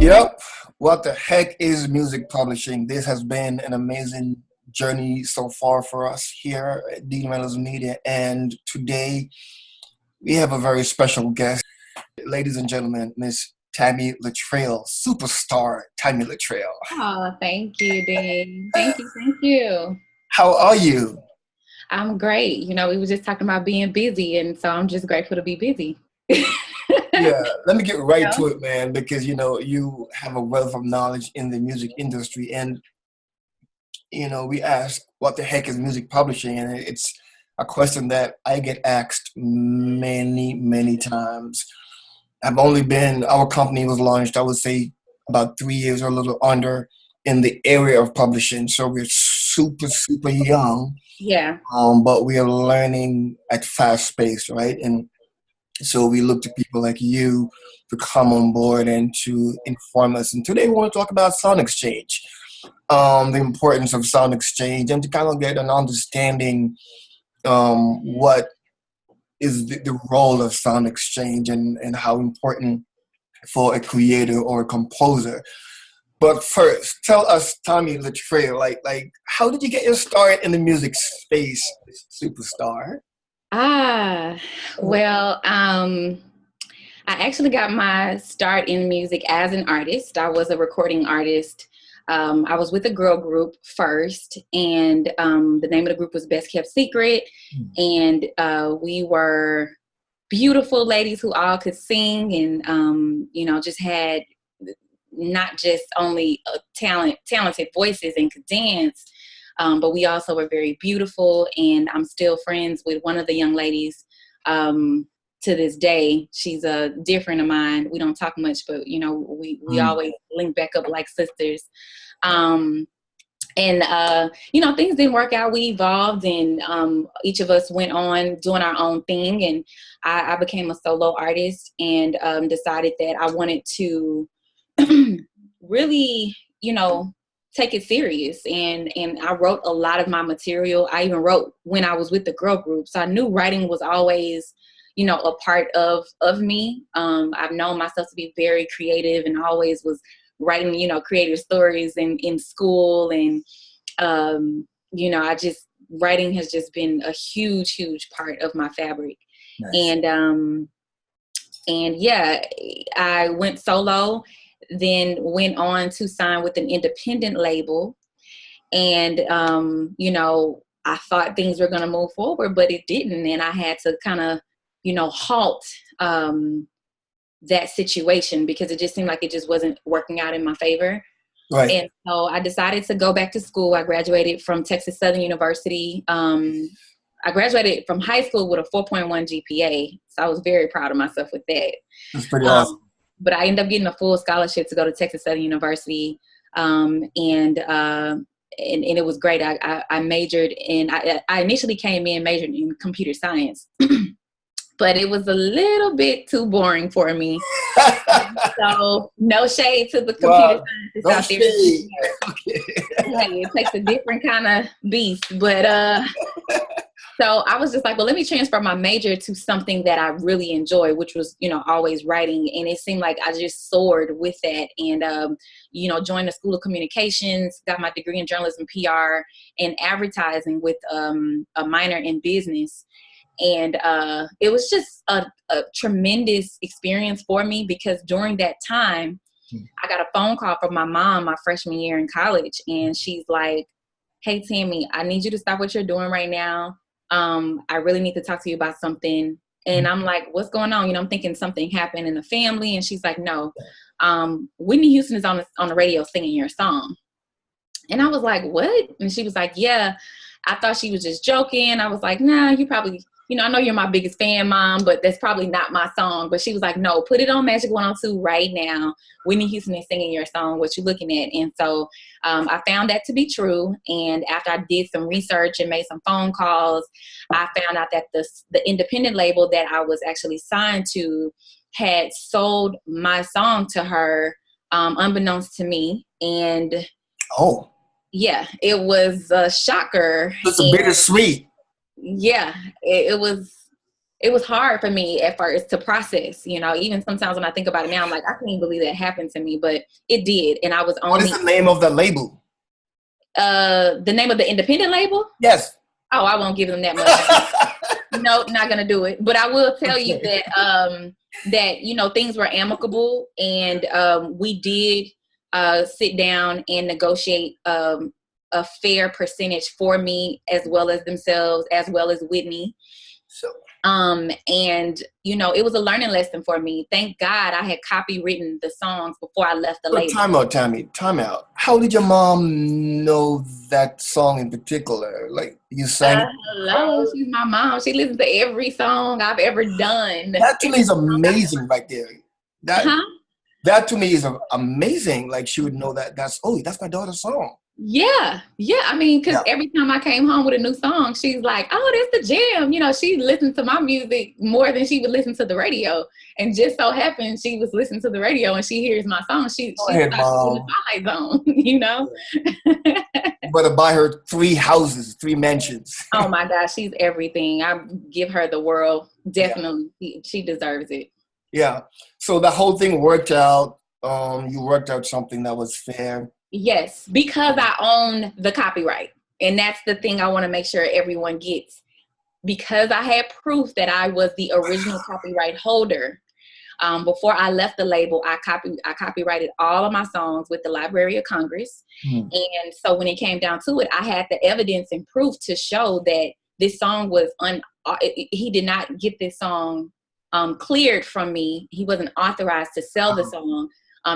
Yep. What the heck is music publishing? This has been an amazing journey so far for us here at Dean Reynolds Media. And today we have a very special guest. Ladies and gentlemen, Miss Tammy LaTrell, superstar Tammy LaTrell. Oh, thank you, Dean. Thank you, thank you. How are you? I'm great. We were just talking about being busy, and so I'm just grateful to be busy. Yeah, let me get right Yeah. to it, man, because you have a wealth of knowledge in the music industry. And we ask, what the heck is music publishing? And it's a question that I get asked many, many times. Our company was launched, I would say, about 3 years or a little under in the area of publishing. So we're super, super young, Yeah. but we are learning at fast pace, right? And so we look to people like you to come on board and to inform us. And today we want to talk about SoundExchange, the importance of SoundExchange, and to kind of get an understanding what is the role of SoundExchange and how important for a creator or a composer. But first, tell us, Tammy LaTrell, like how did you get your start in the music space, superstar? Ah, well, I actually got my start in music as an artist. I was a recording artist. I was with a girl group first, and the name of the group was Best Kept Secret. And we were beautiful ladies who all could sing and, just had not just only talented voices and could dance, but we also were very beautiful. And I'm still friends with one of the young ladies to this day. She's a different of mine. We don't talk much, but we always link back up like sisters. And things didn't work out. We evolved, and each of us went on doing our own thing. And I became a solo artist and decided that I wanted to really, take it serious. And I wrote a lot of my material. I even wrote when I was with the girl group. So I knew writing was always, a part of me. I've known myself to be very creative and always was writing, creative stories in school. And, writing has just been a huge, huge part of my fabric. Nice. And yeah, I went solo, then went on to sign with an independent label. And, I thought things were going to move forward, but it didn't. And I had to kind of, halt that situation because it just seemed like it just wasn't working out in my favor. Right. And so I decided to go back to school. I graduated from Texas Southern University. I graduated from high school with a 4.1 GPA. So I was very proud of myself with that. That's pretty awesome. But I ended up getting a full scholarship to go to Texas Southern University. And it was great. I majored in, I initially came in majored in computer science, but it was a little bit too boring for me. So no shade to the computer scientists out there. Okay. Hey, it takes a different kind of beast. But so I was just like, well, let me transfer my major to something that I really enjoy, which was, always writing. And it seemed like I just soared with that and, joined the School of Communications, got my degree in journalism, PR, and advertising with a minor in business. And it was just a tremendous experience for me because during that time, I got a phone call from my mom my freshman year in college. And she's like, hey, Tammy, I need you to stop what you're doing right now. I really need to talk to you about something. And I'm like, what's going on? I'm thinking something happened in the family. And she's like, no, Whitney Houston is on the radio singing your song. And I was like, what? And she was like, yeah, I thought she was just joking. I was like, nah, you probably, I know you're my biggest fan, Mom, but that's probably not my song. But she was like, no, put it on Magic 102 right now. Whitney Houston is singing your song, what you looking at. And so I found that to be true. And after I did some research and made some phone calls, I found out that the independent label that I was actually signed to had sold my song to her, unbeknownst to me. And yeah, it was a shocker. It's a bittersweet. Yeah, it was it was hard for me at first to process, you know, even sometimes when I think about it now, I'm like, I can't even believe that happened to me, but it did. And I was What is the name of the label? The name of the independent label? Yes. Oh, I won't give them that much. No, not gonna do it. But I will tell you that that, you know, things were amicable, and we did sit down and negotiate a fair percentage for me, as well as themselves, as well as Whitney. So. And you know, it was a learning lesson for me. Thank God I had copywritten the songs before I left the label. Time out, Tammy. Time out. How did your mom know that song in particular? Like, you sang hello, she's my mom. She listens to every song I've ever done. That to me is amazing right there. That to me is amazing. Like, she would know that's my daughter's song. Yeah. I mean, because every time I came home with a new song, she's like, "Oh, that's the jam." You know, she listened to my music more than she would listen to the radio. And just so happened, she was listening to the radio and she hears my song. She's in the Twilight Zone, you know. You better buy her 3 houses, 3 mansions. Oh my gosh, she's everything. I give her the world. Definitely, she deserves it. Yeah. So the whole thing worked out. You worked out something that was fair. Yes, because I own the copyright. And that's the thing I want to make sure everyone gets. Because I had proof that I was the original copyright holder. Before I left the label, I copyrighted all of my songs with the Library of Congress. And so when it came down to it, I had the evidence and proof to show that this song was he did not get this song cleared from me. He wasn't authorized to sell the song.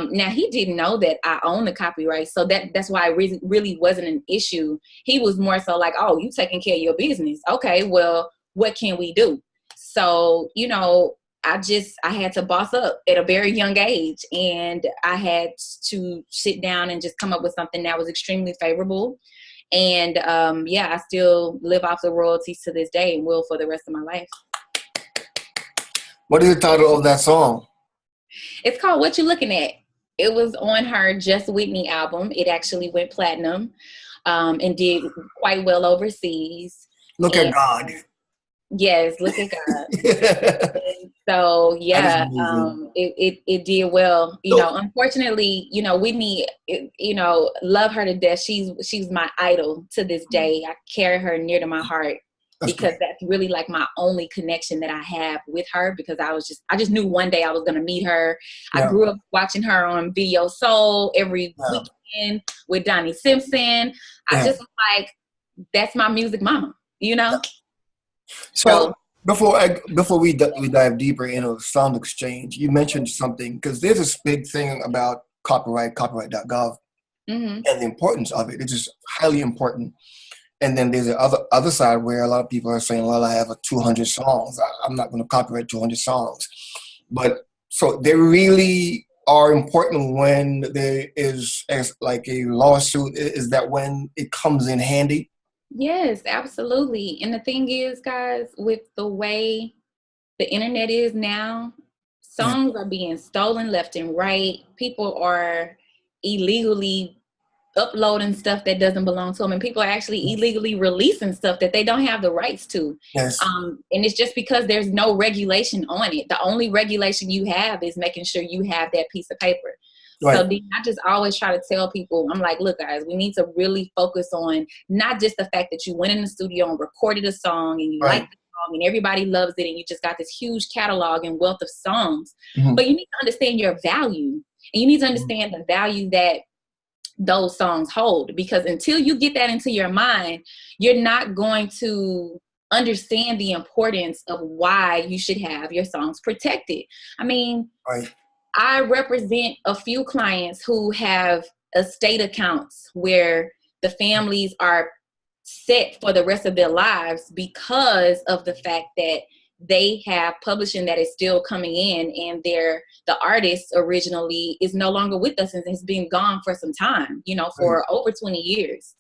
Now, he didn't know that I own the copyright, so that's why it really wasn't an issue. He was more so like, "Oh, you taking care of your business. Okay, well, what can we do?" So, you know, I had to boss up at a very young age, and I had to sit down and just come up with something that was extremely favorable. And I still live off the royalties to this day and will for the rest of my life. What is the title of that song? It's called "What You Looking At." It was on her Just Whitney album. It actually went platinum and did quite well overseas. Look at God. Yes, look at God. So it did well. You know, unfortunately, you know, Whitney, you know, love her to death. She's my idol to this day. I carry her near to my heart. Because that's really like my only connection that I have with her, because I just knew one day I was going to meet her. I grew up watching her on Video Soul every weekend with Donnie Simpson. I just like, that's my music mama, you know? So before we dive deeper into SoundExchange, you mentioned something, because there's this big thing about copyright.gov and the importance of it. It's just highly important. And then there's the other side where a lot of people are saying, well, I have 200 songs. I'm not going to copyright 200 songs. But so they really are important when there is like a lawsuit. Is that when it comes in handy? Yes, absolutely. And the thing is, guys, with the way the internet is now, songs are being stolen left and right. People are illegally uploading stuff that doesn't belong to them, and people are actually illegally releasing stuff that they don't have the rights to. And it's just because there's no regulation on it. The only regulation you have is making sure you have that piece of paper. So I just always try to tell people, I'm like, look, guys, we need to really focus on not just the fact that you went in the studio and recorded a song and you like the song and everybody loves it and you just got this huge catalog and wealth of songs, but you need to understand your value, and you need to understand the value that those songs hold, because until you get that into your mind, you're not going to understand the importance of why you should have your songs protected. I mean, I represent a few clients who have estate accounts where the families are set for the rest of their lives because of the fact that they have publishing that is still coming in, and the artist originally is no longer with us and has been gone for some time, you know, for over 20 years.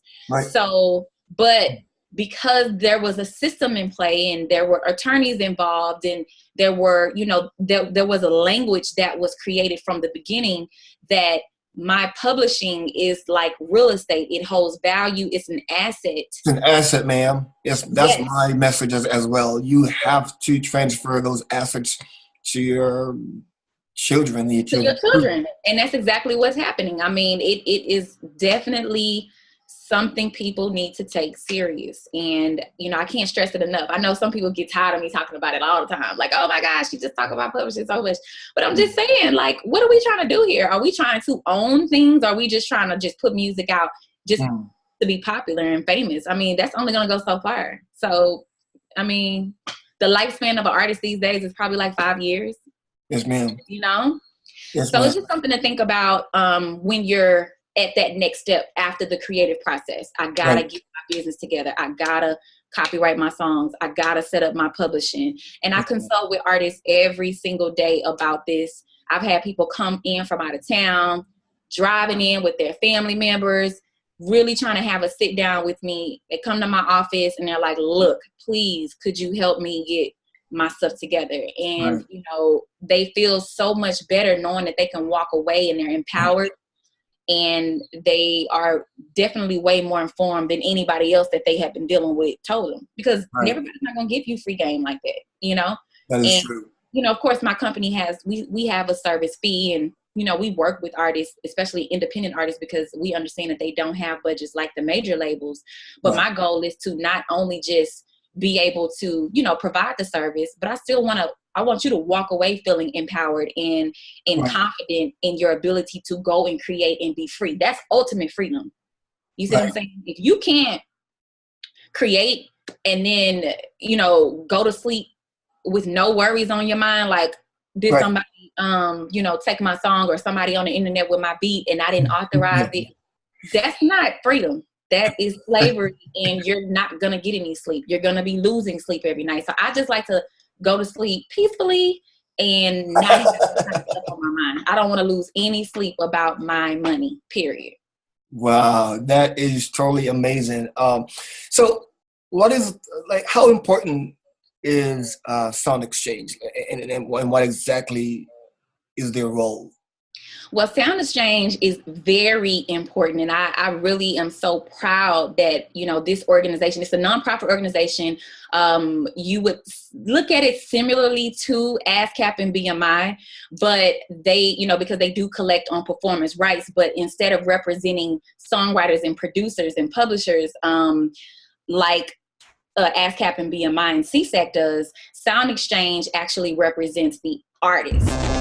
So, but because there was a system in play and there were attorneys involved and there were, you know, there was a language that was created from the beginning that my publishing is like real estate. It holds value. It's an asset. It's an asset, ma'am. Yes, that's Yes. my message as well. You have to transfer those assets to your children, your To your children. children. And that's exactly what's happening. I mean, it is definitely something people need to take serious. And, you know, I can't stress it enough. I know some people get tired of me talking about it all the time. Like, oh my gosh, you just talk about publishing so much. But I'm just saying, like, what are we trying to do here? Are we trying to own things? Are we just trying to just put music out just to be popular and famous? I mean, that's only going to go so far. So, I mean, the lifespan of an artist these days is probably like 5 years. Yes, ma'am. You know? Yes, So ma'am. it's just something to think about when you're at that next step after the creative process. I gotta get my business together. I gotta copyright my songs. I gotta set up my publishing. And I consult with artists every single day about this. I've had people come in from out of town, driving in with their family members, really trying to have a sit down with me. They come to my office and they're like, look, please, could you help me get my stuff together? And you know, they feel so much better knowing that they can walk away and they're empowered, and they are definitely way more informed than anybody else that they have been dealing with told them, because everybody's not going to give you free game like that, you know. That is true. You know, of course my company has, we have a service fee, and you know, we work with artists, especially independent artists, because we understand that they don't have budgets like the major labels. But my goal is to not only just be able to, you know, provide the service, but I want you to walk away feeling empowered and confident in your ability to go and create and be free. That's ultimate freedom. You see what I'm saying? If you can't create and then, you know, go to sleep with no worries on your mind, like, did somebody, you know, take my song, or somebody on the internet with my beat and I didn't authorize it, that's not freedom. That is slavery, and you're not going to get any sleep. You're going to be losing sleep every night. So I just like to go to sleep peacefully and not have stuff on my mind. I don't want to lose any sleep about my money, period. Wow, that is totally amazing. So what is, like, how important is SoundExchange, and what exactly is their role? Well, SoundExchange is very important, and I really am so proud that, you know, this organization, it's a nonprofit organization. You would look at it similarly to ASCAP and BMI, but they, you know, because they do collect on performance rights, but instead of representing songwriters and producers and publishers, like ASCAP and BMI and CSAC does, SoundExchange actually represents the artists.